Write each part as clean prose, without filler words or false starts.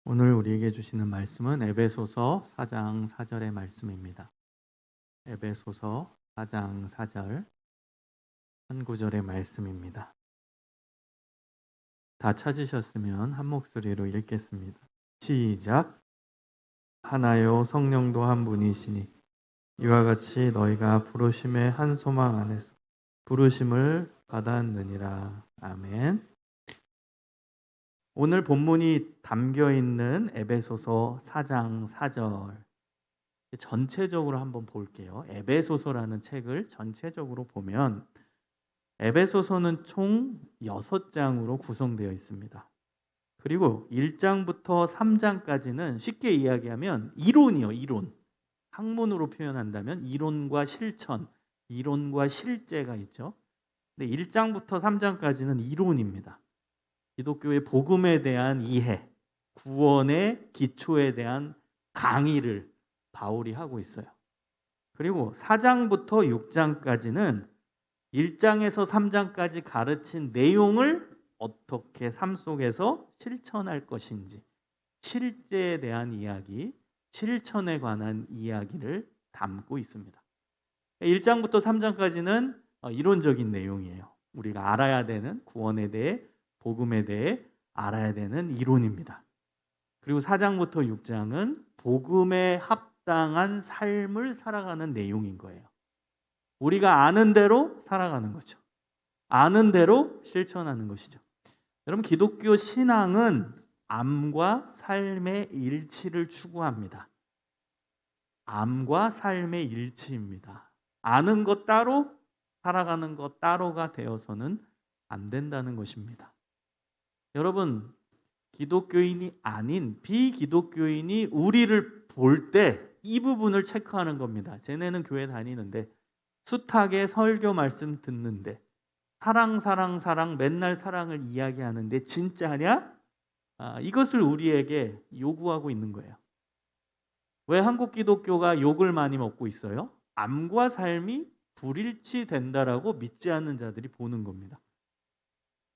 오늘 우리에게 주시는 말씀은 에베소서 4장 4절의 말씀입니다. 에베소서 4장 4절 한 구절의 말씀입니다. 다 찾으셨으면 한 목소리로 읽겠습니다. 시작. 하나요 성령도 한 분이시니 이와 같이 너희가 부르심의 한 소망 안에서 부르심을 받았느니라. 아멘. 오늘 본문이 담겨 있는 에베소서 4장 4절 전체적으로 한번 볼게요. 에베소서라는 책을 전체적으로 보면 에베소서는 총 6장으로 구성되어 있습니다. 그리고 1장부터 3장까지는 쉽게 이야기하면 이론이요, 이론. 학문으로 표현한다면 이론과 실천, 이론과 실제가 있죠. 근데 1장부터 3장까지는 이론입니다. 기독교의 복음에 대한 이해, 구원의 기초에 대한 강의를 바울이 하고 있어요. 그리고 4장부터 6장까지는 1장에서 3장까지 가르친 내용을 어떻게 삶 속에서 실천할 것인지, 실제에 대한 이야기, 실천에 관한 이야기를 담고 있습니다. 1장부터 3장까지는 이론적인 내용이에요. 우리가 알아야 되는 구원에 대해, 복음에 대해 알아야 되는 이론입니다. 그리고 4장부터 6장은 복음에 합당한 삶을 살아가는 내용인 거예요. 우리가 아는 대로 살아가는 거죠. 아는 대로 실천하는 것이죠. 여러분, 기독교 신앙은 암과 삶의 일치를 추구합니다. 암과 삶의 일치입니다. 아는 것 따로, 살아가는 것 따로가 되어서는 안 된다는 것입니다. 여러분, 기독교인이 아닌 비기독교인이 우리를 볼 때 이 부분을 체크하는 겁니다. 쟤네는 교회 다니는데, 숱하게 설교 말씀 듣는데, 사랑 맨날 사랑을 이야기하는데 진짜냐? 이것을 우리에게 요구하고 있는 거예요. 왜 한국 기독교가 욕을 많이 먹고 있어요? 암과 삶이 불일치된다라고 믿지 않는 자들이 보는 겁니다.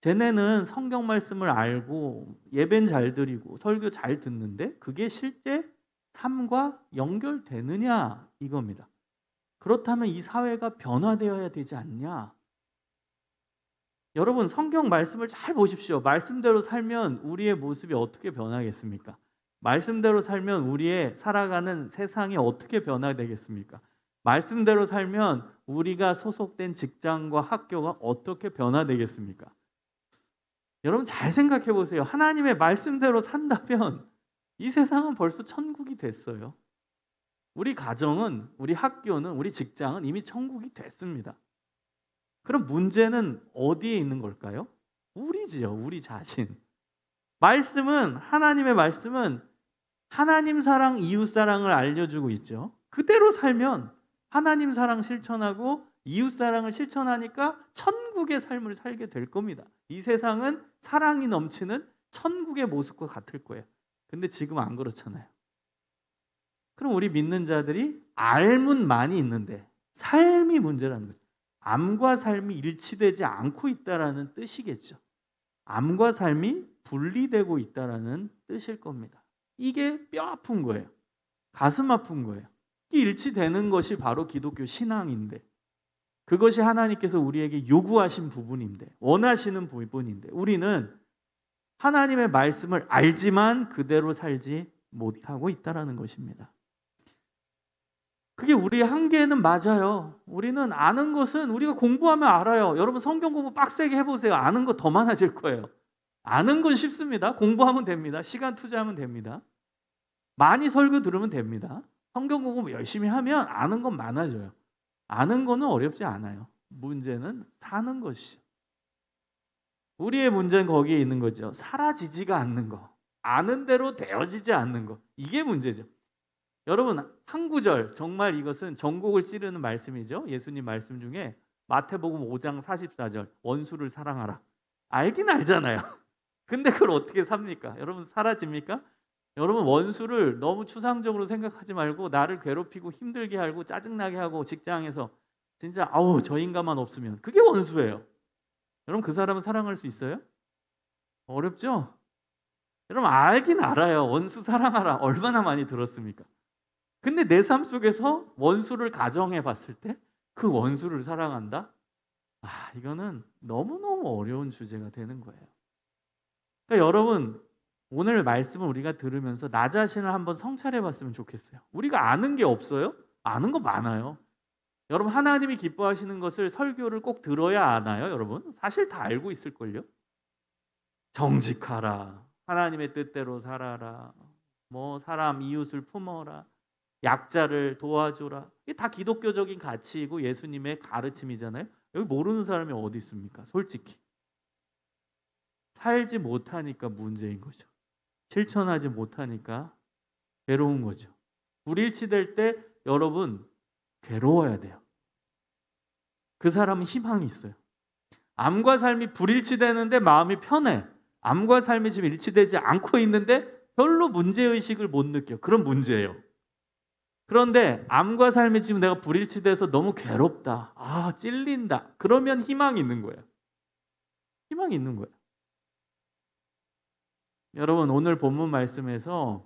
쟤네는 성경 말씀을 알고 예배는 잘 드리고 설교 잘 듣는데 그게 실제 삶과 연결되느냐 이겁니다. 그렇다면 이 사회가 변화되어야 되지 않냐? 여러분, 성경 말씀을 잘 보십시오. 말씀대로 살면 우리의 모습이 어떻게 변하겠습니까? 말씀대로 살면 우리의 살아가는 세상이 어떻게 변화되겠습니까? 말씀대로 살면 우리가 소속된 직장과 학교가 어떻게 변화되겠습니까? 여러분, 잘 생각해 보세요. 하나님의 말씀대로 산다면 이 세상은 벌써 천국이 됐어요. 우리 가정은, 우리 학교는, 우리 직장은 이미 천국이 됐습니다. 그럼 문제는 어디에 있는 걸까요? 우리지요, 우리 자신. 하나님의 말씀은 하나님 사랑, 이웃 사랑을 알려주고 있죠. 그대로 살면 하나님 사랑 실천하고 이웃 사랑을 실천하니까 천국의 삶을 살게 될 겁니다. 이 세상은 사랑이 넘치는 천국의 모습과 같을 거예요. 근데 지금 안 그렇잖아요. 그럼 우리 믿는 자들이 알면 많이 있는데 삶이 문제라는 거죠. 암과 삶이 일치되지 않고 있다라는 뜻이겠죠. 암과 삶이 분리되고 있다라는 뜻일 겁니다. 이게 뼈 아픈 거예요. 가슴 아픈 거예요. 이게 일치되는 것이 바로 기독교 신앙인데, 그것이 하나님께서 우리에게 요구하신 부분인데, 원하시는 부분인데, 우리는 하나님의 말씀을 알지만 그대로 살지 못하고 있다라는 것입니다. 그게 우리의 한계는 맞아요. 우리는 아는 것은 우리가 공부하면 알아요. 여러분, 성경 공부 빡세게 해보세요. 아는 거 더 많아질 거예요. 아는 건 쉽습니다. 공부하면 됩니다. 시간 투자하면 됩니다. 많이 설교 들으면 됩니다. 성경 공부 열심히 하면 아는 건 많아져요. 아는 거는 어렵지 않아요. 문제는 사는 것이죠. 우리의 문제는 거기에 있는 거죠. 사라지지가 않는 거. 아는 대로 되어지지 않는 거. 이게 문제죠. 여러분, 한 구절, 정말 이것은 전곡을 찌르는 말씀이죠. 예수님 말씀 중에 마태복음 5장 44절, 원수를 사랑하라. 알긴 알잖아요. 근데 그걸 어떻게 삽니까? 여러분, 사라집니까? 여러분, 원수를 너무 추상적으로 생각하지 말고 나를 괴롭히고 힘들게 하고 짜증나게 하고 직장에서 진짜 아우 저 인간만 없으면 그게 원수예요. 여러분, 그 사람은 사랑할 수 있어요? 어렵죠? 여러분 알긴 알아요. 원수 사랑하라. 얼마나 많이 들었습니까? 근데 내 삶 속에서 원수를 가정해 봤을 때 그 원수를 사랑한다? 이거는 너무너무 어려운 주제가 되는 거예요. 그러니까 여러분 오늘 말씀을 우리가 들으면서 나 자신을 한번 성찰해 봤으면 좋겠어요. 우리가 아는 게 없어요? 아는 거 많아요. 여러분 하나님이 기뻐하시는 것을 설교를 꼭 들어야 아나요, 여러분? 사실 다 알고 있을걸요? 정직하라. 하나님의 뜻대로 살아라. 뭐 사람 이웃을 품어라. 약자를 도와줘라. 이게 다 기독교적인 가치이고 예수님의 가르침이잖아요. 여기 모르는 사람이 어디 있습니까? 솔직히. 살지 못하니까 문제인 거죠. 실천하지 못하니까 괴로운 거죠. 불일치될 때 여러분 괴로워야 돼요. 그 사람은 희망이 있어요. 암과 삶이 불일치되는데 마음이 편해. 암과 삶이 지금 일치되지 않고 있는데 별로 문제의식을 못 느껴. 그런 문제예요. 그런데 암과 삶이 지금 내가 불일치돼서 너무 괴롭다. 찔린다. 그러면 희망이 있는 거예요. 희망이 있는 거예요. 여러분 오늘 본문 말씀에서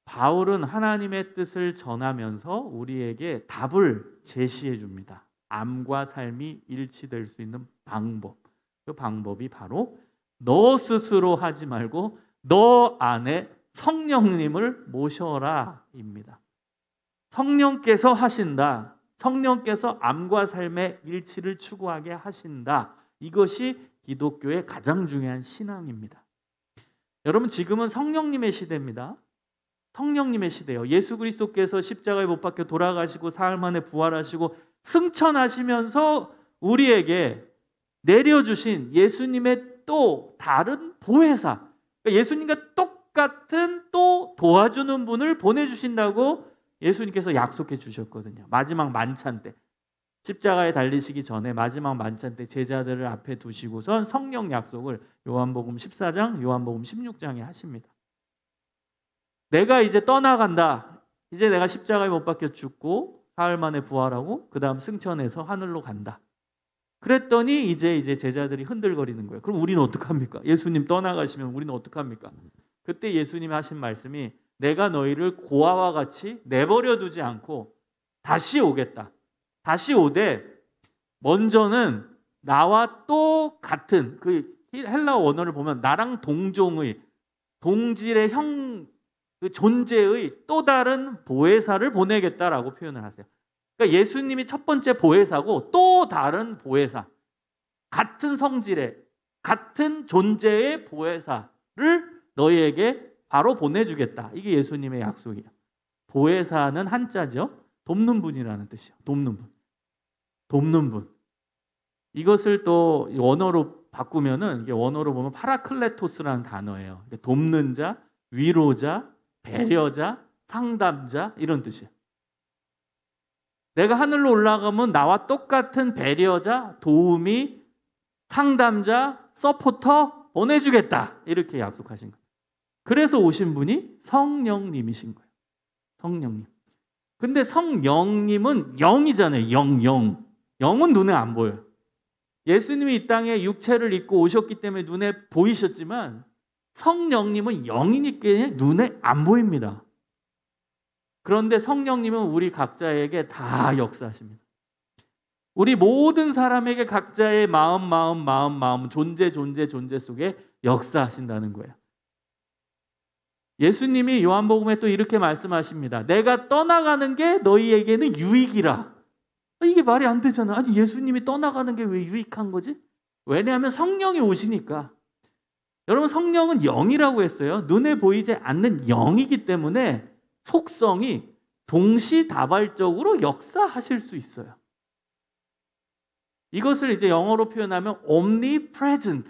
바울은 하나님의 뜻을 전하면서 우리에게 답을 제시해 줍니다. 암과 삶이 일치될 수 있는 방법. 그 방법이 바로 너 스스로 하지 말고 너 안에 성령님을 모셔라 입니다. 성령께서 하신다. 성령께서 암과 삶의 일치를 추구하게 하신다. 이것이 기독교의 가장 중요한 신앙입니다. 여러분 지금은 성령님의 시대입니다. 성령님의 시대예요. 예수 그리스도께서 십자가에 못 박혀 돌아가시고 사흘 만에 부활하시고 승천하시면서 우리에게 내려주신 예수님의 또 다른 보혜사, 그러니까 예수님과 똑같은 또 도와주는 분을 보내주신다고 예수님께서 약속해 주셨거든요. 마지막 만찬 때, 십자가에 달리시기 전에 마지막 만찬 때 제자들을 앞에 두시고선 성령 약속을 요한복음 14장, 요한복음 16장에 하십니다. 내가 이제 떠나간다. 이제 내가 십자가에 못 박혀 죽고 사흘 만에 부활하고 그 다음 승천해서 하늘로 간다. 그랬더니 이제 제자들이 흔들거리는 거예요. 그럼 우리는 어떡합니까? 예수님 떠나가시면 우리는 어떡합니까? 그때 예수님이 하신 말씀이 내가 너희를 고아와 같이 내버려 두지 않고 다시 오겠다. 다시 오되 먼저는 나와 똑같은 그 헬라어 원어를 보면 나랑 동종의 동질의 그 존재의 또 다른 보혜사를 보내겠다라고 표현을 하세요. 그러니까 예수님이 첫 번째 보혜사고 또 다른 보혜사, 같은 성질의 같은 존재의 보혜사를 너희에게 바로 보내주겠다. 이게 예수님의 약속이에요. 보혜사는 한자죠. 돕는 분이라는 뜻이에요. 돕는 분. 돕는 분. 이것을 또 원어로 바꾸면은 이게 원어로 보면 파라클레토스라는 단어예요. 돕는 자, 위로자, 배려자, 상담자 이런 뜻이에요. 내가 하늘로 올라가면 나와 똑같은 배려자, 도우미, 상담자, 서포터 보내주겠다. 이렇게 약속하신 거예요. 그래서 오신 분이 성령님이신 거예요. 성령님. 근데 성령님은 영이잖아요. 영. 영은 눈에 안 보여요. 예수님이 이 땅에 육체를 입고 오셨기 때문에 눈에 보이셨지만 성령님은 영이니까 눈에 안 보입니다. 그런데 성령님은 우리 각자에게 다 역사하십니다. 우리 모든 사람에게 각자의 마음, 존재 속에 역사하신다는 거예요. 예수님이 요한복음에 또 이렇게 말씀하십니다. 내가 떠나가는 게 너희에게는 유익이라. 이게 말이 안 되잖아. 아니 예수님이 떠나가는 게 왜 유익한 거지? 왜냐하면 성령이 오시니까. 여러분 성령은 영이라고 했어요. 눈에 보이지 않는 영이기 때문에 속성이 동시다발적으로 역사하실 수 있어요. 이것을 이제 영어로 표현하면 omnipresent.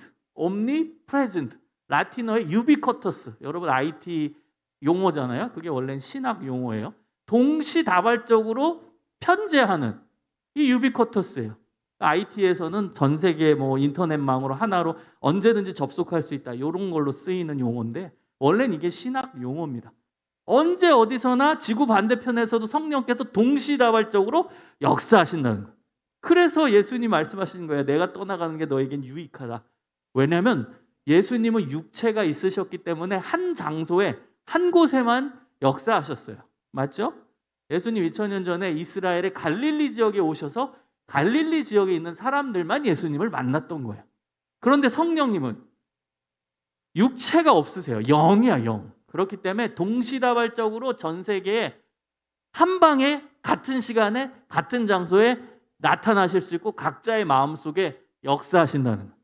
라틴어의 ubiquitous. 여러분 IT 용어잖아요. 그게 원래는 신학 용어예요. 동시다발적으로 편재하는 이 ubiquitous예요. IT에서는 전 세계 인터넷망으로 하나로 언제든지 접속할 수 있다. 이런 걸로 쓰이는 용어인데 원래는 이게 신학 용어입니다. 언제 어디서나 지구 반대편에서도 성령께서 동시다발적으로 역사하신다는 거예요. 그래서 예수님 말씀하시는 거예요. 내가 떠나가는 게 너에겐 유익하다. 왜냐하면 예수님은 육체가 있으셨기 때문에 한 장소에 한 곳에만 역사하셨어요. 맞죠? 예수님 2000년 전에 이스라엘의 갈릴리 지역에 오셔서 갈릴리 지역에 있는 사람들만 예수님을 만났던 거예요. 그런데 성령님은 육체가 없으세요. 영이야, 영. 그렇기 때문에 동시다발적으로 전 세계에 한 방에 같은 시간에 같은 장소에 나타나실 수 있고 각자의 마음속에 역사하신다는 거예요.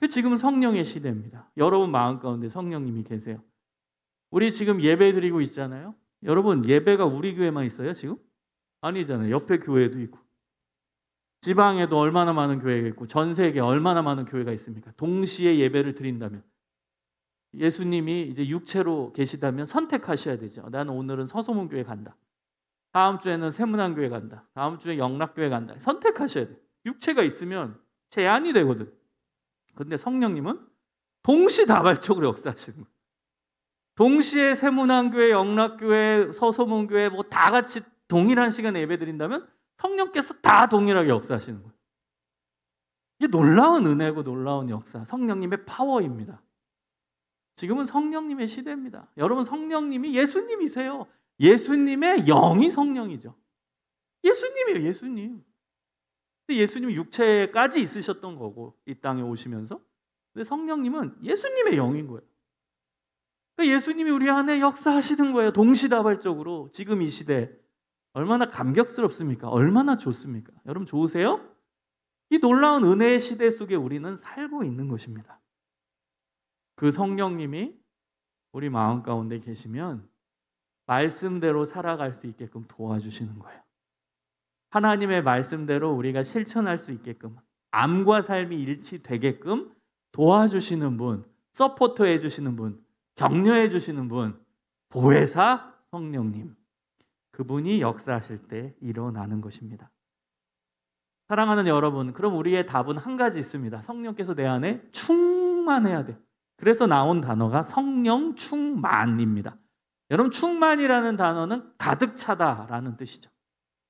지금은 성령의 시대입니다. 여러분 마음 가운데 성령님이 계세요. 우리 지금 예배 드리고 있잖아요. 여러분 예배가 우리 교회만 있어요 지금? 아니잖아요. 옆에 교회도 있고 지방에도 얼마나 많은 교회가 있고 전 세계에 얼마나 많은 교회가 있습니까? 동시에 예배를 드린다면 예수님이 이제 육체로 계시다면 선택하셔야 되죠. 나는 오늘은 서소문교회 간다. 다음 주에는 세문안교회 간다. 다음 주에 영락교회 간다. 선택하셔야 돼요. 육체가 있으면 제한이 되거든. 근데 성령님은 동시다발적으로 역사하시는 거예요. 동시에 세문안교회, 영락교회, 서소문교회 뭐 다 같이 동일한 시간에 예배드린다면 성령께서 다 동일하게 역사하시는 거예요. 이게 놀라운 은혜고 놀라운 역사, 성령님의 파워입니다. 지금은 성령님의 시대입니다. 여러분 성령님이 예수님이세요. 예수님의 영이 성령이죠. 예수님이에요, 예수님. 근데 예수님이 육체까지 있으셨던 거고 이 땅에 오시면서, 근데 성령님은 예수님의 영인 거예요. 그러니까 예수님이 우리 안에 역사하시는 거예요. 동시다발적으로. 지금 이 시대 얼마나 감격스럽습니까? 얼마나 좋습니까? 여러분 좋으세요? 이 놀라운 은혜의 시대 속에 우리는 살고 있는 것입니다. 그 성령님이 우리 마음 가운데 계시면 말씀대로 살아갈 수 있게끔 도와주시는 거예요. 하나님의 말씀대로 우리가 실천할 수 있게끔, 암과 삶이 일치되게끔 도와주시는 분, 서포터해 주시는 분, 격려해 주시는 분, 보혜사 성령님, 그분이 역사하실 때 일어나는 것입니다. 사랑하는 여러분, 그럼 우리의 답은 한 가지 있습니다. 성령께서 내 안에 충만해야 돼. 그래서 나온 단어가 성령 충만입니다. 여러분 충만이라는 단어는 가득 차다라는 뜻이죠.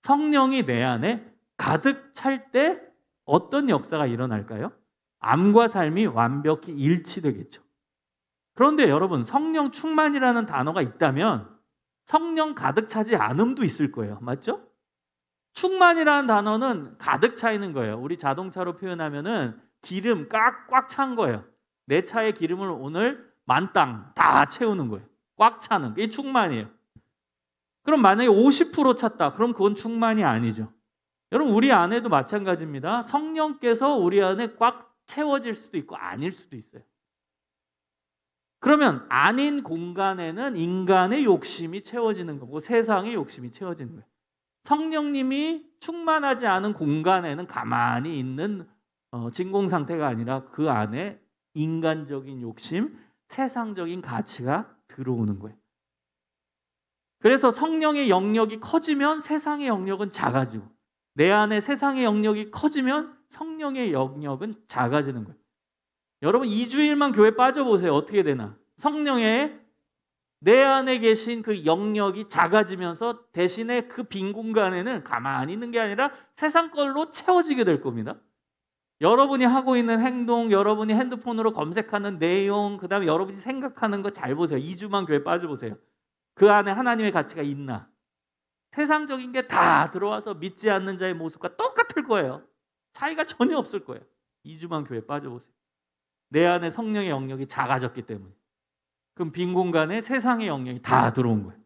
성령이 내 안에 가득 찰 때 어떤 역사가 일어날까요? 암과 삶이 완벽히 일치되겠죠. 그런데 여러분 성령 충만이라는 단어가 있다면 성령 가득 차지 않음도 있을 거예요. 맞죠? 충만이라는 단어는 가득 차 있는 거예요. 우리 자동차로 표현하면은 기름 꽉 찬 거예요. 내 차의 기름을 오늘 만땅 다 채우는 거예요. 꽉 차는 게 충만이에요. 그럼 만약에 50% 찼다. 그럼 그건 충만이 아니죠. 여러분 우리 안에도 마찬가지입니다. 성령께서 우리 안에 꽉 채워질 수도 있고 아닐 수도 있어요. 그러면 아닌 공간에는 인간의 욕심이 채워지는 거고 세상의 욕심이 채워지는 거예요. 성령님이 충만하지 않은 공간에는 가만히 있는 진공 상태가 아니라 그 안에 인간적인 욕심, 세상적인 가치가 들어오는 거예요. 그래서 성령의 영역이 커지면 세상의 영역은 작아지고 내 안에 세상의 영역이 커지면 성령의 영역은 작아지는 거예요. 여러분 2주일만 교회 빠져보세요. 어떻게 되나? 성령의 내 안에 계신 그 영역이 작아지면서 대신에 그 빈 공간에는 가만히 있는 게 아니라 세상 걸로 채워지게 될 겁니다. 여러분이 하고 있는 행동, 여러분이 핸드폰으로 검색하는 내용, 그 다음에 여러분이 생각하는 거 잘 보세요. 2주만 교회 빠져보세요. 그 안에 하나님의 가치가 있나? 세상적인 게 다 들어와서 믿지 않는 자의 모습과 똑같을 거예요. 차이가 전혀 없을 거예요. 2주만 교회 빠져보세요. 내 안에 성령의 영역이 작아졌기 때문에. 그럼 빈 공간에 세상의 영역이 다 들어온 거예요.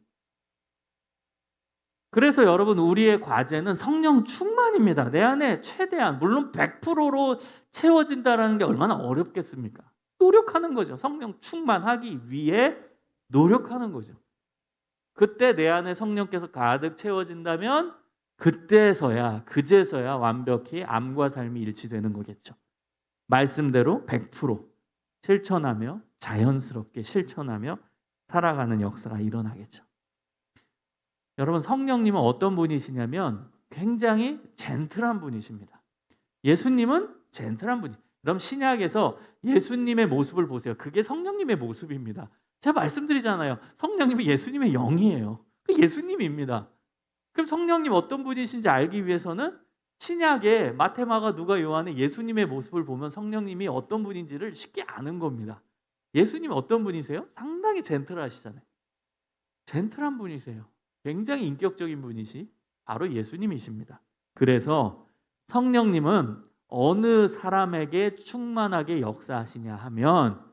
그래서 여러분 우리의 과제는 성령 충만입니다. 내 안에 최대한, 물론 100%로 채워진다는 게 얼마나 어렵겠습니까? 노력하는 거죠. 성령 충만하기 위해 노력하는 거죠. 그때 내 안에 성령께서 가득 채워진다면 그때서야, 그제서야 완벽히 암과 삶이 일치되는 거겠죠. 말씀대로 100% 실천하며 자연스럽게 실천하며 살아가는 역사가 일어나겠죠. 여러분 성령님은 어떤 분이시냐면 굉장히 젠틀한 분이십니다. 예수님은 젠틀한 분이. 그럼 신약에서 예수님의 모습을 보세요. 그게 성령님의 모습입니다. 제가 말씀드리잖아요. 성령님은 예수님의 영이에요. 그 예수님입니다. 그럼 성령님 어떤 분이신지 알기 위해서는 신약에 마태, 마가, 누가, 요한의 예수님의 모습을 보면 성령님이 어떤 분인지를 쉽게 아는 겁니다. 예수님 어떤 분이세요? 상당히 젠틀하시잖아요. 젠틀한 분이세요. 굉장히 인격적인 분이시 바로 예수님이십니다. 그래서 성령님은 어느 사람에게 충만하게 역사하시냐 하면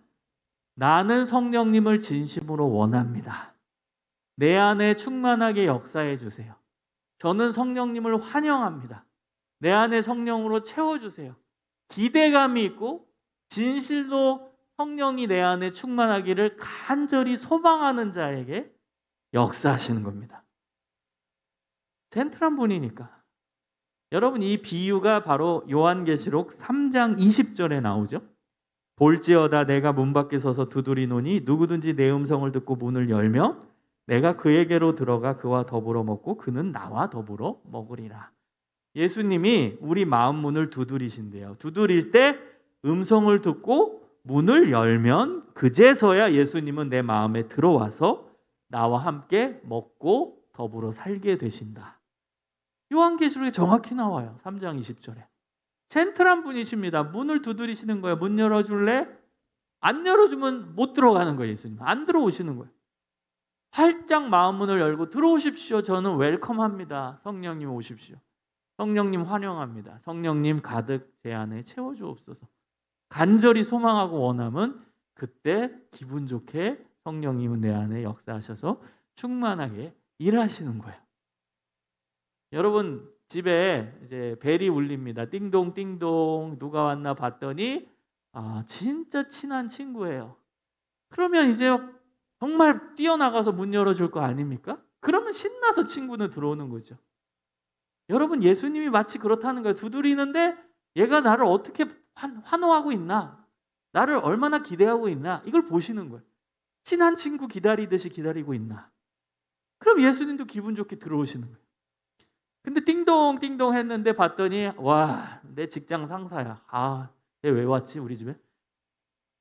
나는 성령님을 진심으로 원합니다. 내 안에 충만하게 역사해 주세요. 저는 성령님을 환영합니다. 내 안에 성령으로 채워주세요. 기대감이 있고 진실로 성령이 내 안에 충만하기를 간절히 소망하는 자에게 역사하시는 겁니다. 젠틀한 분이니까. 여러분, 이 비유가 바로 요한계시록 3장 20절에 나오죠. 볼지어다 내가 문 밖에 서서 두드리노니 누구든지 내 음성을 듣고 문을 열며 내가 그에게로 들어가 그와 더불어 먹고 그는 나와 더불어 먹으리라. 예수님이 우리 마음 문을 두드리신대요. 두드릴 때 음성을 듣고 문을 열면 그제서야 예수님은 내 마음에 들어와서 나와 함께 먹고 더불어 살게 되신다. 요한계시록에 정확히 나와요. 3장 20절에. 젠틀한 분이십니다. 문을 두드리시는 거예요. 문 열어줄래? 안 열어주면 못 들어가는 거예요. 예수님. 안 들어오시는 거예요. 활짝 마음문을 열고 들어오십시오. 저는 웰컴합니다. 성령님 오십시오. 성령님 환영합니다. 성령님 가득 제 안에 채워주옵소서. 간절히 소망하고 원함은 그때 기분 좋게 성령님은 내 안에 역사하셔서 충만하게 일하시는 거예요. 여러분 집에 이제 벨이 울립니다. 띵동 띵동 누가 왔나 봤더니 진짜 친한 친구예요. 그러면 이제 정말 뛰어나가서 문 열어줄 거 아닙니까? 그러면 신나서 친구는 들어오는 거죠. 여러분 예수님이 마치 그렇다는 거예요. 두드리는데 얘가 나를 어떻게 환호하고 있나? 나를 얼마나 기대하고 있나? 이걸 보시는 거예요. 친한 친구 기다리듯이 기다리고 있나? 그럼 예수님도 기분 좋게 들어오시는 거예요. 근데 띵동 띵동 했는데 봤더니 와, 내 직장 상사야. 얘 왜 왔지 우리 집에?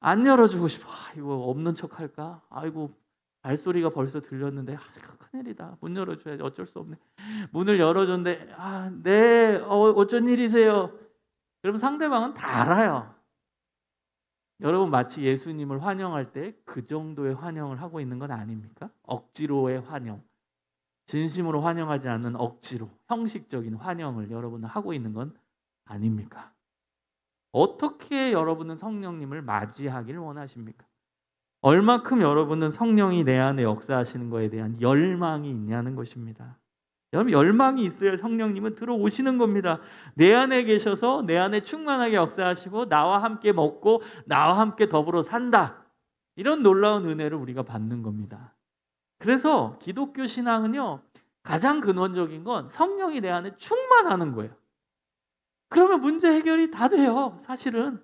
안 열어주고 싶어. 이거 없는 척 할까? 아이고 발소리가 벌써 들렸는데 큰일이다. 문 열어줘야지. 어쩔 수 없네. 문을 열어줬는데 네, 어쩐 일이세요? 그럼 상대방은 다 알아요. 여러분 마치 예수님을 환영할 때 그 정도의 환영을 하고 있는 건 아닙니까? 억지로의 환영. 진심으로 환영하지 않는 억지로 형식적인 환영을 여러분은 하고 있는 건 아닙니까? 어떻게 여러분은 성령님을 맞이하기를 원하십니까? 얼마큼 여러분은 성령이 내 안에 역사하시는 것에 대한 열망이 있냐는 것입니다. 여러분 열망이 있어야 성령님은 들어오시는 겁니다. 내 안에 계셔서 내 안에 충만하게 역사하시고 나와 함께 먹고 나와 함께 더불어 산다. 이런 놀라운 은혜를 우리가 받는 겁니다. 그래서 기독교 신앙은요 가장 근원적인 건 성령이 내 안에 충만하는 거예요. 그러면 문제 해결이 다 돼요. 사실은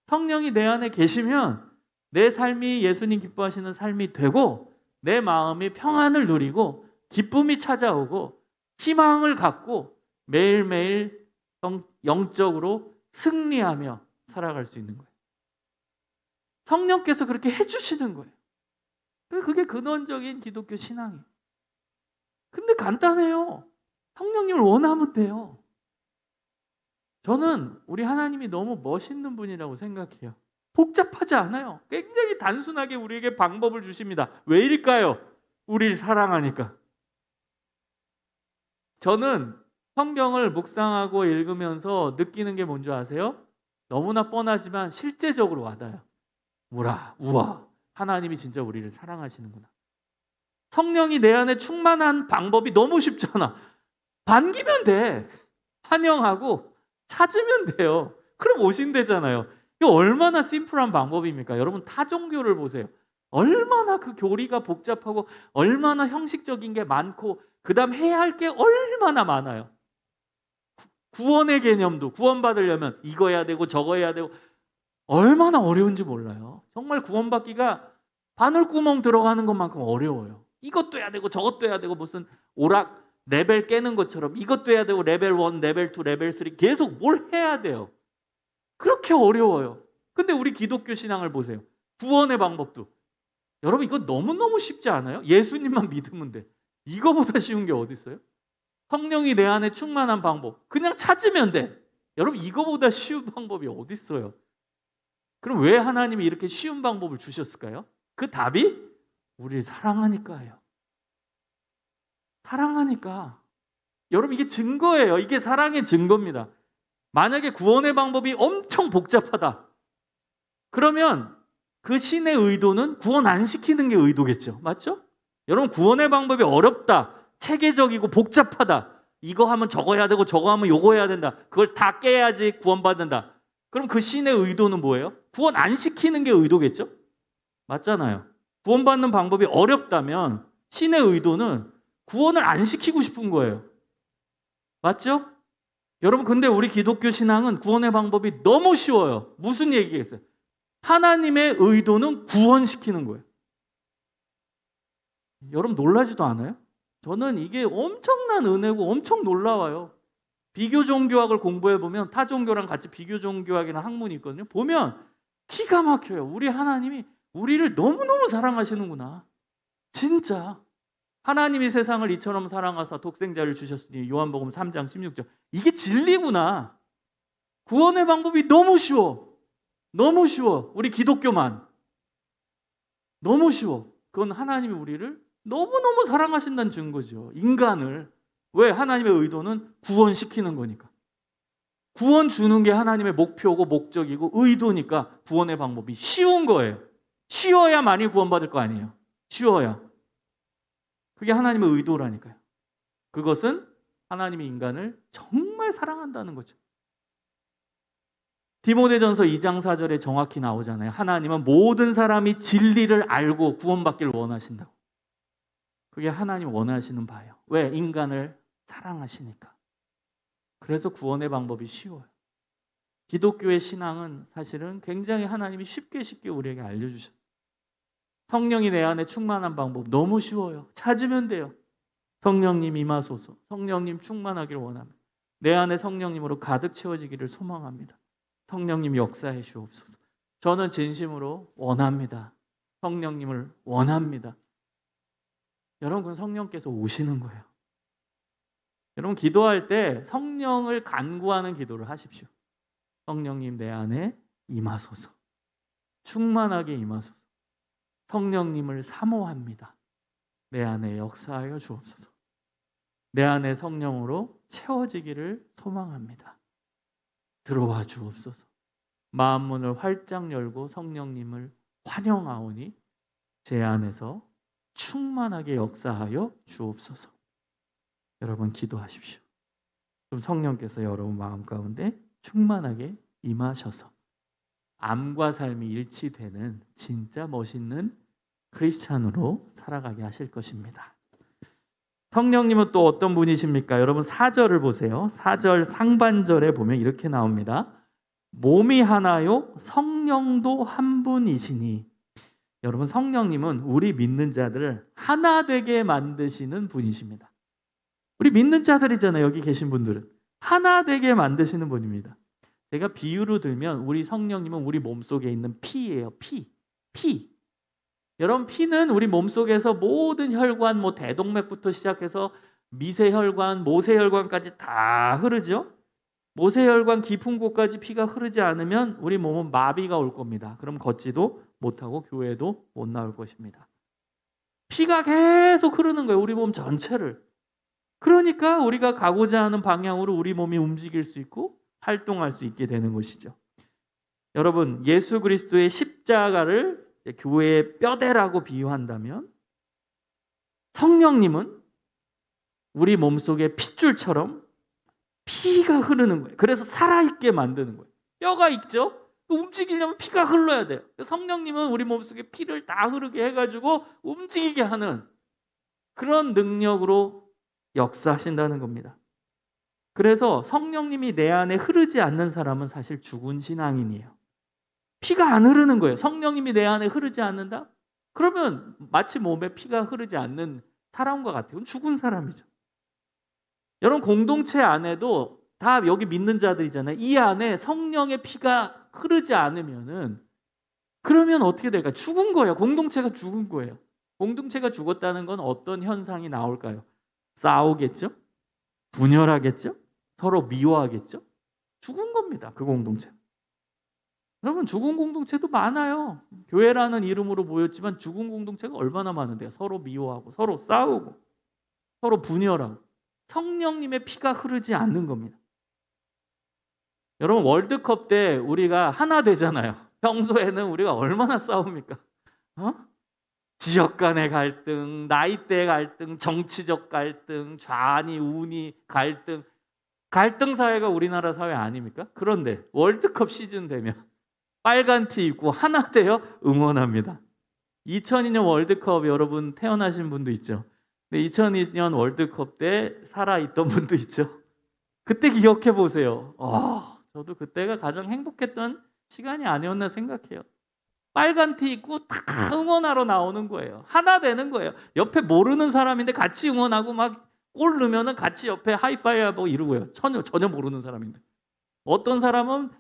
성령이 내 안에 계시면 내 삶이 예수님 기뻐하시는 삶이 되고 내 마음이 평안을 누리고 기쁨이 찾아오고 희망을 갖고 매일매일 영적으로 승리하며 살아갈 수 있는 거예요. 성령께서 그렇게 해주시는 거예요. 그게 근원적인 기독교 신앙이에요. 근데 간단해요. 성령님을 원하면 돼요. 저는 우리 하나님이 너무 멋있는 분이라고 생각해요. 복잡하지 않아요. 굉장히 단순하게 우리에게 방법을 주십니다. 왜일까요? 우리를 사랑하니까. 저는 성경을 묵상하고 읽으면서 느끼는 게 뭔지 아세요? 너무나 뻔하지만 실제적으로 와닿아요. 우와, 하나님이 진짜 우리를 사랑하시는구나. 성령이 내 안에 충만한 방법이 너무 쉽잖아. 반기면 돼. 환영하고 찾으면 돼요. 그럼 오신대잖아요. 이거 얼마나 심플한 방법입니까? 여러분 타 종교를 보세요. 얼마나 그 교리가 복잡하고 얼마나 형식적인 게 많고 그 다음 해야 할 게 얼마나 많아요. 구원의 개념도 구원받으려면 이거 해야 되고 저거 해야 되고 얼마나 어려운지 몰라요. 정말 구원받기가 바늘구멍 들어가는 것만큼 어려워요. 이것도 해야 되고 저것도 해야 되고 무슨 오락 레벨 깨는 것처럼 이것도 해야 되고 레벨 1, 레벨 2, 레벨 3 계속 뭘 해야 돼요. 그렇게 어려워요. 근데 우리 기독교 신앙을 보세요. 구원의 방법도. 여러분 이거 너무너무 쉽지 않아요? 예수님만 믿으면 돼. 이거보다 쉬운 게 어디 있어요? 성령이 내 안에 충만한 방법. 그냥 찾으면 돼. 여러분 이거보다 쉬운 방법이 어디 있어요? 그럼 왜 하나님이 이렇게 쉬운 방법을 주셨을까요? 그 답이 우리를 사랑하니까예요. 사랑하니까. 여러분 이게 증거예요. 이게 사랑의 증거입니다. 만약에 구원의 방법이 엄청 복잡하다. 그러면 그 신의 의도는 구원 안 시키는 게 의도겠죠. 맞죠? 여러분 구원의 방법이 어렵다. 체계적이고 복잡하다. 이거 하면 저거 해야 되고 저거 하면 요거 해야 된다. 그걸 다 깨야지 구원받는다. 그럼 그 신의 의도는 뭐예요? 구원 안 시키는 게 의도겠죠? 맞잖아요. 구원받는 방법이 어렵다면 신의 의도는 구원을 안 시키고 싶은 거예요. 맞죠? 여러분 근데 우리 기독교 신앙은 구원의 방법이 너무 쉬워요. 무슨 얘기겠어요? 하나님의 의도는 구원시키는 거예요. 여러분 놀라지도 않아요? 저는 이게 엄청난 은혜고 엄청 놀라워요. 비교 종교학을 공부해 보면 타 종교랑 같이 비교 종교학이라는 학문이 있거든요. 보면 기가 막혀요. 우리 하나님이 우리를 너무너무 사랑하시는구나. 진짜. 하나님이 세상을 이처럼 사랑하사 독생자를 주셨으니 요한복음 3장 16절. 이게 진리구나. 구원의 방법이 너무 쉬워. 너무 쉬워. 우리 기독교만. 너무 쉬워. 그건 하나님이 우리를 너무너무 사랑하신다는 증거죠. 인간을. 왜? 하나님의 의도는 구원시키는 거니까. 구원 주는 게 하나님의 목표고 목적이고 의도니까 구원의 방법이 쉬운 거예요. 쉬워야 많이 구원받을 거 아니에요. 쉬워야. 그게 하나님의 의도라니까요. 그것은 하나님이 인간을 정말 사랑한다는 거죠. 디모데전서 2장 4절에 정확히 나오잖아요. 하나님은 모든 사람이 진리를 알고 구원받기를 원하신다고. 그게 하나님 원하시는 바예요. 왜? 인간을 사랑하시니까. 그래서 구원의 방법이 쉬워요. 기독교의 신앙은 사실은 굉장히 하나님이 쉽게 우리에게 알려주셨어요. 성령이 내 안에 충만한 방법 너무 쉬워요. 찾으면 돼요. 성령님 임하소서. 성령님 충만하기를 원합니다. 내 안에 성령님으로 가득 채워지기를 소망합니다. 성령님 역사해 주옵소서. 저는 진심으로 원합니다. 성령님을 원합니다. 여러분 성령께서 오시는 거예요. 여러분 기도할 때 성령을 간구하는 기도를 하십시오. 성령님 내 안에 임하소서. 충만하게 임하소서. 성령님을 사모합니다. 내 안에 역사하여 주옵소서. 내 안에 성령으로 채워지기를 소망합니다. 들어와 주옵소서. 마음 문을 활짝 열고 성령님을 환영하오니 제 안에서 충만하게 역사하여 주옵소서. 여러분 기도하십시오. 그럼 성령께서 여러분 마음 가운데 충만하게 임하셔서 암과 삶이 일치되는 진짜 멋있는 크리스찬으로 살아가게 하실 것입니다. 성령님은 또 어떤 분이십니까? 여러분 4절을 보세요. 4절 상반절에 보면 이렇게 나옵니다. 몸이 하나요 성령도 한 분이시니. 여러분 성령님은 우리 믿는 자들을 하나 되게 만드시는 분이십니다. 우리 믿는 자들이잖아요. 여기 계신 분들은 하나 되게 만드시는 분입니다. 제가 비유로 들면 우리 성령님은 우리 몸속에 있는 피예요. 피. 여러분 피는 우리 몸속에서 모든 혈관, 뭐 대동맥부터 시작해서 미세혈관, 모세혈관까지 다 흐르죠. 모세혈관 깊은 곳까지 피가 흐르지 않으면 우리 몸은 마비가 올 겁니다. 그럼 걷지도 못하고 교회도 못 나올 것입니다. 피가 계속 흐르는 거예요. 우리 몸 전체를. 그러니까 우리가 가고자 하는 방향으로 우리 몸이 움직일 수 있고 활동할 수 있게 되는 것이죠. 여러분 예수 그리스도의 십자가를 교회의 뼈대라고 비유한다면 성령님은 우리 몸속에 핏줄처럼 피가 흐르는 거예요. 그래서 살아있게 만드는 거예요. 뼈가 있죠? 움직이려면 피가 흘러야 돼요. 성령님은 우리 몸속에 피를 다 흐르게 해가지고 움직이게 하는 그런 능력으로 역사하신다는 겁니다. 그래서 성령님이 내 안에 흐르지 않는 사람은 사실 죽은 신앙인이에요. 피가 안 흐르는 거예요. 성령님이 내 안에 흐르지 않는다? 그러면 마치 몸에 피가 흐르지 않는 사람과 같아요. 죽은 사람이죠. 여러분 공동체 안에도 다 여기 믿는 자들이잖아요. 이 안에 성령의 피가 흐르지 않으면은 그러면 어떻게 될까요? 죽은 거예요. 공동체가 죽은 거예요. 공동체가 죽었다는 건 어떤 현상이 나올까요? 싸우겠죠? 분열하겠죠? 서로 미워하겠죠? 죽은 겁니다. 그 공동체. 여러분, 죽은 공동체도 많아요. 교회라는 이름으로 모였지만 죽은 공동체가 얼마나 많은데요. 서로 미워하고 서로 싸우고 서로 분열하고 성령님의 피가 흐르지 않는 겁니다. 여러분, 월드컵 때 우리가 하나 되잖아요. 평소에는 우리가 얼마나 싸웁니까? 지역 간의 갈등, 나이대 갈등, 정치적 갈등, 좌니 우니 갈등, 갈등 사회가 우리나라 사회 아닙니까? 그런데 월드컵 시즌 되면 빨간 티 입고 하나 되어 응원합니다. 2002년 월드컵 여러분 태어나신 분도 있죠. 근데 2002년 월드컵 때 살아있던 분도 있죠. 그때 기억해 보세요. 저도 그때가 가장 행복했던 시간이 아니었나 생각해요. 빨간 티 입고 다 응원하러 나오는 거예요. 하나 되는 거예요. 옆에 모르는 사람인데 같이 응원하고 막 골 넣으면은 같이 옆에 하이파이하고 이러고요. 전혀 모르는 사람인데. 어떤 사람은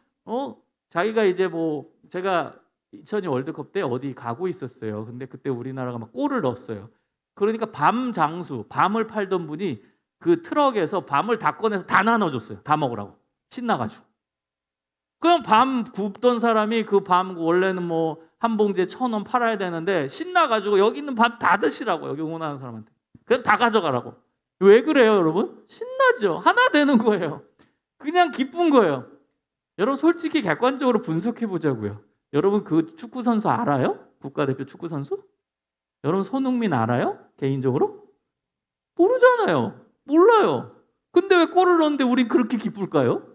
자기가 이제 뭐 제가 2002 월드컵 때 어디 가고 있었어요. 근데 그때 우리나라가 막 골을 넣었어요. 그러니까 밤을 팔던 분이 그 트럭에서 밤을 다 꺼내서 다 나눠줬어요. 다 먹으라고. 신나가지고. 그럼 밤 굽던 사람이 그 밤 원래는 뭐 한 봉지에 1,000원 팔아야 되는데 신나가지고 여기 있는 밤 다 드시라고. 여기 응원하는 사람한테. 그냥 다 가져가라고. 왜 그래요, 여러분? 신나죠. 하나 되는 거예요. 그냥 기쁜 거예요. 여러분, 솔직히 객관적으로 분석해 보자고요. 여러분, 그 축구 선수 알아요? 국가대표 축구 선수? 여러분, 손흥민 알아요? 개인적으로? 모르잖아요. 몰라요. 근데 왜 골을 넣었는데 우린 그렇게 기쁠까요?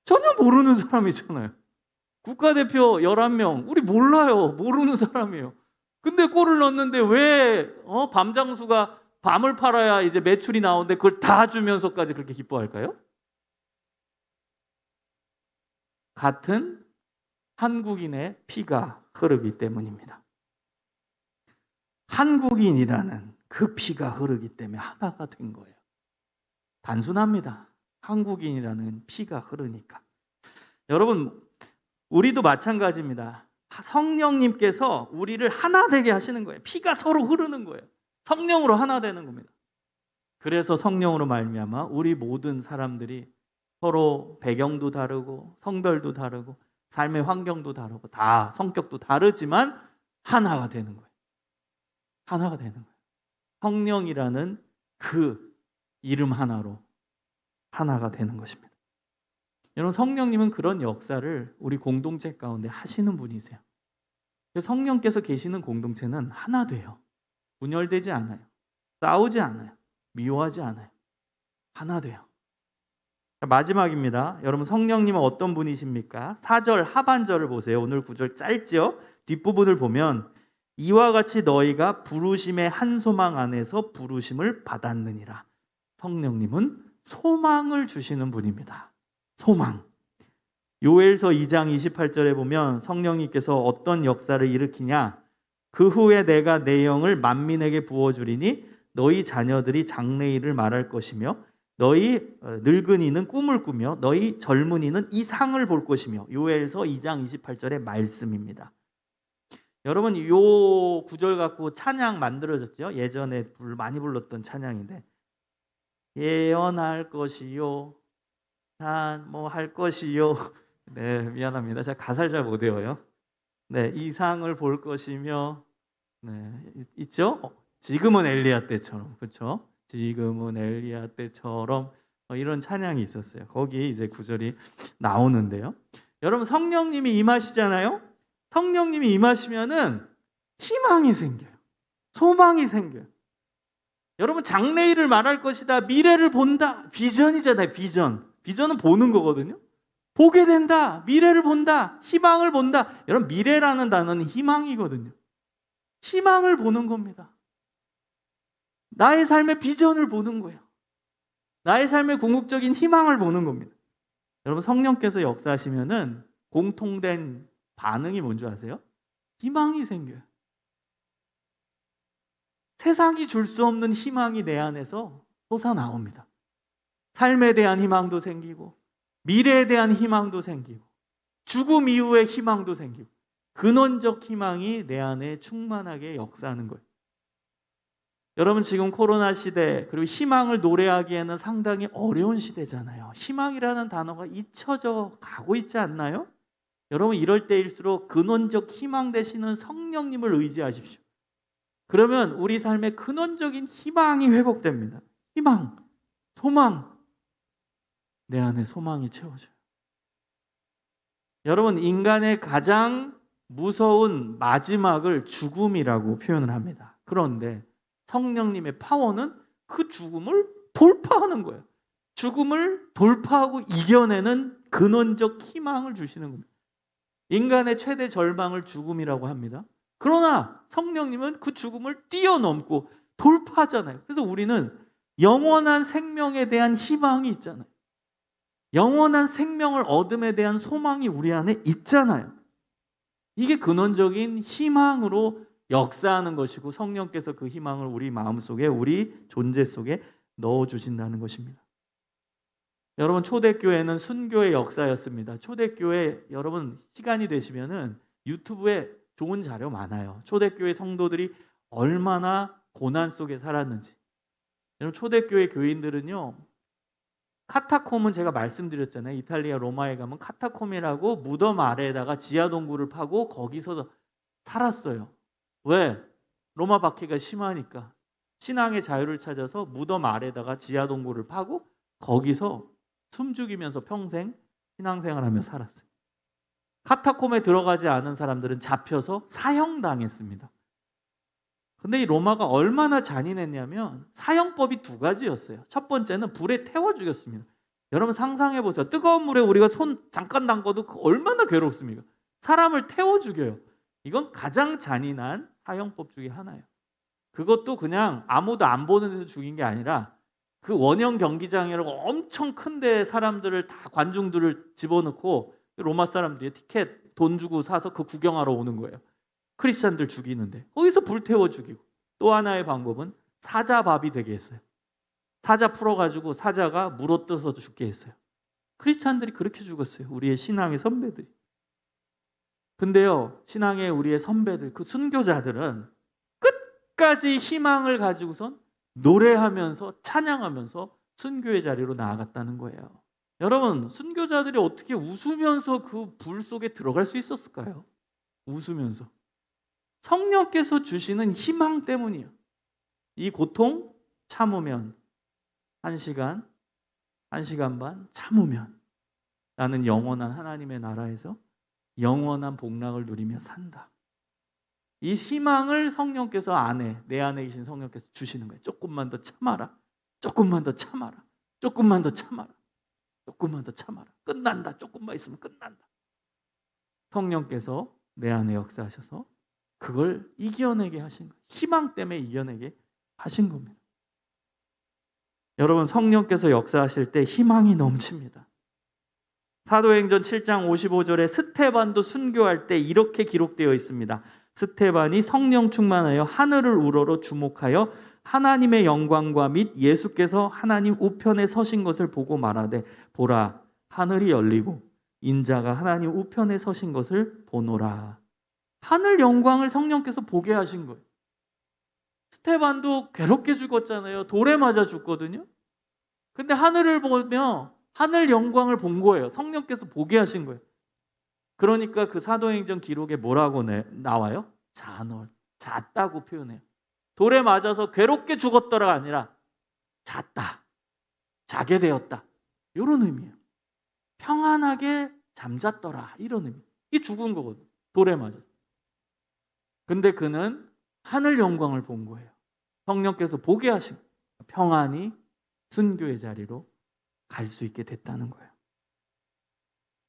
전혀 모르는 사람이잖아요. 국가대표 11명, 우리 몰라요. 모르는 사람이에요. 근데 골을 넣었는데 왜 밤장수가 밤을 팔아야 이제 매출이 나오는데 그걸 다 주면서까지 그렇게 기뻐할까요? 같은 한국인의 피가 흐르기 때문입니다. 한국인이라는 그 피가 흐르기 때문에 하나가 된 거예요. 단순합니다. 한국인이라는 피가 흐르니까. 여러분, 우리도 마찬가지입니다. 성령님께서 우리를 하나 되게 하시는 거예요. 피가 서로 흐르는 거예요. 성령으로 하나 되는 겁니다. 그래서 성령으로 말미암아 우리 모든 사람들이 서로 배경도 다르고 성별도 다르고 삶의 환경도 다르고 다 성격도 다르지만 하나가 되는 거예요. 하나가 되는 거예요. 성령이라는 그 이름 하나로 하나가 되는 것입니다. 여러분, 성령님은 그런 역사를 우리 공동체 가운데 하시는 분이세요. 성령께서 계시는 공동체는 하나 돼요. 분열되지 않아요. 싸우지 않아요. 미워하지 않아요. 하나 돼요. 마지막입니다. 여러분, 성령님은 어떤 분이십니까? 4절 하반절을 보세요. 오늘 구절 짧지요? 뒷부분을 보면 이와 같이 너희가 부르심의 한 소망 안에서 부르심을 받았느니라. 성령님은 소망을 주시는 분입니다. 소망. 요엘서 2장 28절에 보면 성령님께서 어떤 역사를 일으키냐? 그 후에 내가 내 영을 만민에게 부어주리니 너희 자녀들이 장래일을 말할 것이며 너희 늙은이는 꿈을 꾸며 너희 젊은이는 이상을 볼 것이며. 요엘서 2장 28절의 말씀입니다. 여러분, 요 구절 갖고 찬양 만들어졌죠? 예전에 많이 불렀던 찬양인데 예언할 것이요 뭐 할 것이요. 네, 미안합니다. 제가 가사를 잘 못 외워요. 네, 이상을 볼 것이며. 네, 있죠? 지금은 엘리야 때처럼. 그렇죠? 지금은 엘리야 때처럼 이런 찬양이 있었어요. 거기에 이제 구절이 나오는데요. 여러분, 성령님이 임하시잖아요. 성령님이 임하시면은 희망이 생겨요. 소망이 생겨요. 여러분, 장래일을 말할 것이다. 미래를 본다. 비전이잖아요. 비전. 비전은 보는 거거든요. 보게 된다. 미래를 본다. 희망을 본다. 여러분, 미래라는 단어는 희망이거든요. 희망을 보는 겁니다. 나의 삶의 비전을 보는 거예요. 나의 삶의 궁극적인 희망을 보는 겁니다. 여러분, 성령께서 역사하시면은 공통된 반응이 뭔지 아세요? 희망이 생겨요. 세상이 줄 수 없는 희망이 내 안에서 솟아나옵니다. 삶에 대한 희망도 생기고 미래에 대한 희망도 생기고 죽음 이후의 희망도 생기고 근원적 희망이 내 안에 충만하게 역사하는 거예요. 여러분 지금 코로나 시대 그리고 희망을 노래하기에는 상당히 어려운 시대잖아요. 희망이라는 단어가 잊혀져 가고 있지 않나요? 여러분 이럴 때일수록 근원적 희망 되시는 성령님을 의지하십시오. 그러면 우리 삶의 근원적인 희망이 회복됩니다. 희망, 소망. 내 안에 소망이 채워져요. 여러분 인간의 가장 무서운 마지막을 죽음이라고 표현을 합니다. 그런데 성령님의 파워는 그 죽음을 돌파하는 거예요. 죽음을 돌파하고 이겨내는 근원적 희망을 주시는 겁니다. 인간의 최대 절망을 죽음이라고 합니다. 그러나 성령님은 그 죽음을 뛰어넘고 돌파하잖아요. 그래서 우리는 영원한 생명에 대한 희망이 있잖아요. 영원한 생명을 얻음에 대한 소망이 우리 안에 있잖아요. 이게 근원적인 희망으로 역사하는 것이고 성령께서 그 희망을 우리 마음속에 우리 존재 속에 넣어주신다는 것입니다. 여러분 초대교회는 순교의 역사였습니다. 초대교회 여러분 시간이 되시면은 유튜브에 좋은 자료 많아요. 초대교회 성도들이 얼마나 고난 속에 살았는지. 여러분 초대교회 교인들은요. 카타콤은 제가 말씀드렸잖아요. 이탈리아 로마에 가면 카타콤이라고 무덤 아래에다가 지하 동굴을 파고 거기서 살았어요. 왜? 로마 박해가 심하니까. 신앙의 자유를 찾아서 무덤 아래에다가 지하 동굴을 파고 거기서 숨죽이면서 평생 신앙생활하며 살았어요. 카타콤에 들어가지 않은 사람들은 잡혀서 사형당했습니다. 근데 이 로마가 얼마나 잔인했냐면 사형법이 두 가지였어요. 첫 번째는 불에 태워 죽였습니다. 여러분 상상해 보세요. 뜨거운 물에 우리가 손 잠깐 담궈도 얼마나 괴롭습니까? 사람을 태워 죽여요. 이건 가장 잔인한 사형법 중에 하나예요. 그것도 그냥 아무도 안 보는 데서 죽인 게 아니라 그 원형 경기장이라고 엄청 큰데 사람들을 다 관중들을 집어넣고 로마 사람들이 티켓 돈 주고 사서 그 구경하러 오는 거예요. 크리스찬들 죽이는데 거기서 불태워 죽이고 또 하나의 방법은 사자밥이 되게 했어요. 사자 풀어가지고 사자가 물어뜯어서 죽게 했어요. 크리스찬들이 그렇게 죽었어요. 우리의 신앙의 선배들이. 근데요 신앙의 우리의 선배들 그 순교자들은 끝까지 희망을 가지고선 노래하면서 찬양하면서 순교의 자리로 나아갔다는 거예요. 여러분 순교자들이 어떻게 웃으면서 그 불 속에 들어갈 수 있었을까요? 웃으면서. 성령께서 주시는 희망 때문이에요. 이 고통 참으면 1시간, 1시간 반 참으면 나는 영원한 하나님의 나라에서 영원한 복락을 누리며 산다. 이 희망을 성령께서 내 안에 계신 성령께서 주시는 거예요. 조금만 더 참아라. 조금만 더 참아라. 조금만 더 참아라. 조금만 더 참아라. 끝난다. 조금만 있으면 끝난다. 성령께서 내 안에 역사하셔서 그걸 이겨내게 하신 거예요. 희망 때문에 이겨내게 하신 겁니다. 여러분 성령께서 역사하실 때 희망이 넘칩니다. 사도행전 7장 55절에 스테반도 순교할 때 이렇게 기록되어 있습니다. 스테반이 성령 충만하여 하늘을 우러러 주목하여 하나님의 영광과 및 예수께서 하나님 우편에 서신 것을 보고 말하되 보라 하늘이 열리고 인자가 하나님 우편에 서신 것을 보노라. 하늘 영광을 성령께서 보게 하신 거예요. 스테반도 괴롭게 죽었잖아요. 돌에 맞아 죽거든요. 근데 하늘을 보며 하늘 영광을 본 거예요. 성령께서 보게 하신 거예요. 그러니까 그 사도행전 기록에 뭐라고 나와요? 잤다고 표현해요. 돌에 맞아서 괴롭게 죽었더라가 아니라 잤다. 자게 되었다. 이런 의미예요. 평안하게 잠잤더라. 이런 의미. 이게 죽은 거거든. 돌에 맞아서. 근데 그는 하늘 영광을 본 거예요. 성령께서 보게 하신 거예요. 평안히 순교의 자리로 갈 수 있게 됐다는 거예요.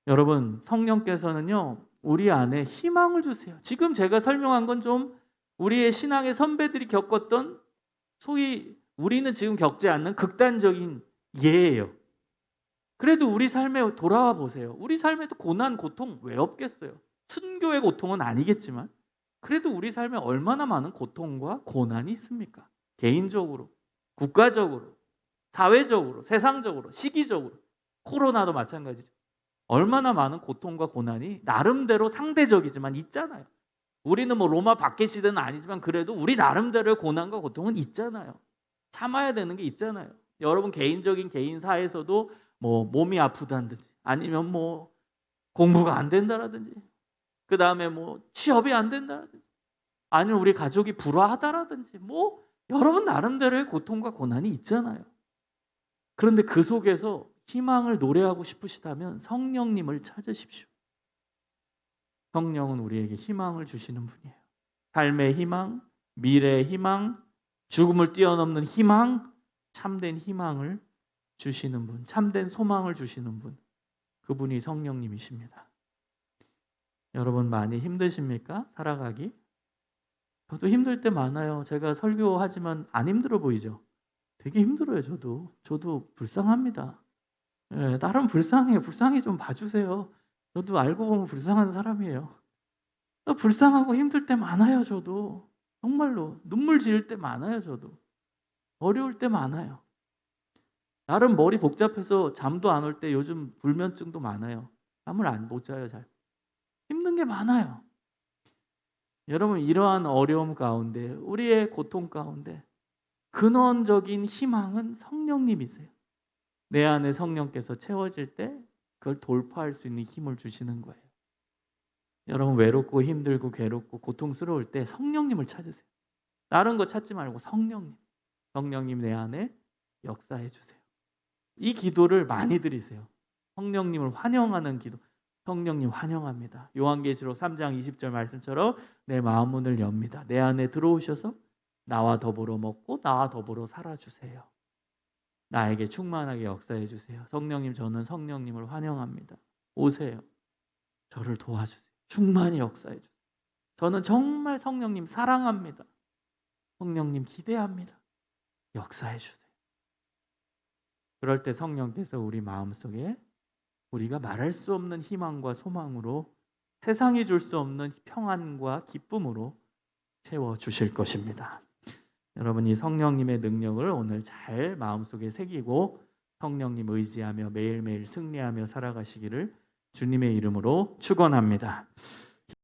여러분 성령께서는요 우리 안에 희망을 주세요. 지금 제가 설명한 건 좀 우리의 신앙의 선배들이 겪었던 소위 우리는 지금 겪지 않는 극단적인 예예요. 그래도 우리 삶에 돌아와 보세요. 우리 삶에도 고난, 고통 왜 없겠어요? 순교의 고통은 아니겠지만 그래도 우리 삶에 얼마나 많은 고통과 고난이 있습니까? 개인적으로, 국가적으로, 사회적으로, 세상적으로, 시기적으로. 코로나도 마찬가지죠. 얼마나 많은 고통과 고난이 나름대로 상대적이지만 있잖아요. 우리는 뭐 로마 박해 시대는 아니지만 그래도 우리 나름대로의 고난과 고통은 있잖아요. 참아야 되는 게 있잖아요. 여러분 개인적인 개인사에서도 뭐 몸이 아프다든지 아니면 뭐 공부가 안 된다라든지 그다음에 뭐 취업이 안 된다라든지 아니면 우리 가족이 불화하다라든지 뭐 여러분 나름대로의 고통과 고난이 있잖아요. 그런데 그 속에서 희망을 노래하고 싶으시다면 성령님을 찾으십시오. 성령은 우리에게 희망을 주시는 분이에요. 삶의 희망, 미래의 희망, 죽음을 뛰어넘는 희망, 참된 희망을 주시는 분, 참된 소망을 주시는 분, 그분이 성령님이십니다. 여러분 많이 힘드십니까? 살아가기? 저도 힘들 때 많아요. 제가 설교하지만 안 힘들어 보이죠? 되게 힘들어요, 저도. 저도 불쌍합니다. 예, 나름 불쌍해요. 불쌍히 좀 봐주세요. 저도 알고 보면 불쌍한 사람이에요. 불쌍하고 힘들 때 많아요, 저도. 정말로. 눈물 지을 때 많아요, 저도. 어려울 때 많아요. 나름 머리 복잡해서 잠도 안 올 때 요즘 불면증도 많아요. 잠을 못 자요, 잘. 힘든 게 많아요. 여러분, 이러한 어려움 가운데, 우리의 고통 가운데 근원적인 희망은 성령님이세요. 내 안에 성령께서 채워질 때 그걸 돌파할 수 있는 힘을 주시는 거예요. 여러분 외롭고 힘들고 괴롭고 고통스러울 때 성령님을 찾으세요. 다른 거 찾지 말고 성령님 내 안에 역사해 주세요. 이 기도를 많이 드리세요. 성령님을 환영하는 기도. 성령님 환영합니다. 요한계시록 3장 20절 말씀처럼 내 마음 문을 엽니다. 내 안에 들어오셔서 나와 더불어 먹고 나와 더불어 살아주세요. 나에게 충만하게 역사해 주세요. 성령님, 저는 성령님을 환영합니다. 오세요. 저를 도와주세요. 충만히 역사해 주세요. 저는 정말 성령님 사랑합니다. 성령님 기대합니다. 역사해 주세요. 그럴 때 성령께서 우리 마음속에 우리가 말할 수 없는 희망과 소망으로 세상이 줄 수 없는 평안과 기쁨으로 채워주실 것입니다. 여러분 이 성령님의 능력을 오늘 잘 마음속에 새기고 성령님 의지하며 매일매일 승리하며 살아가시기를 주님의 이름으로 축원합니다.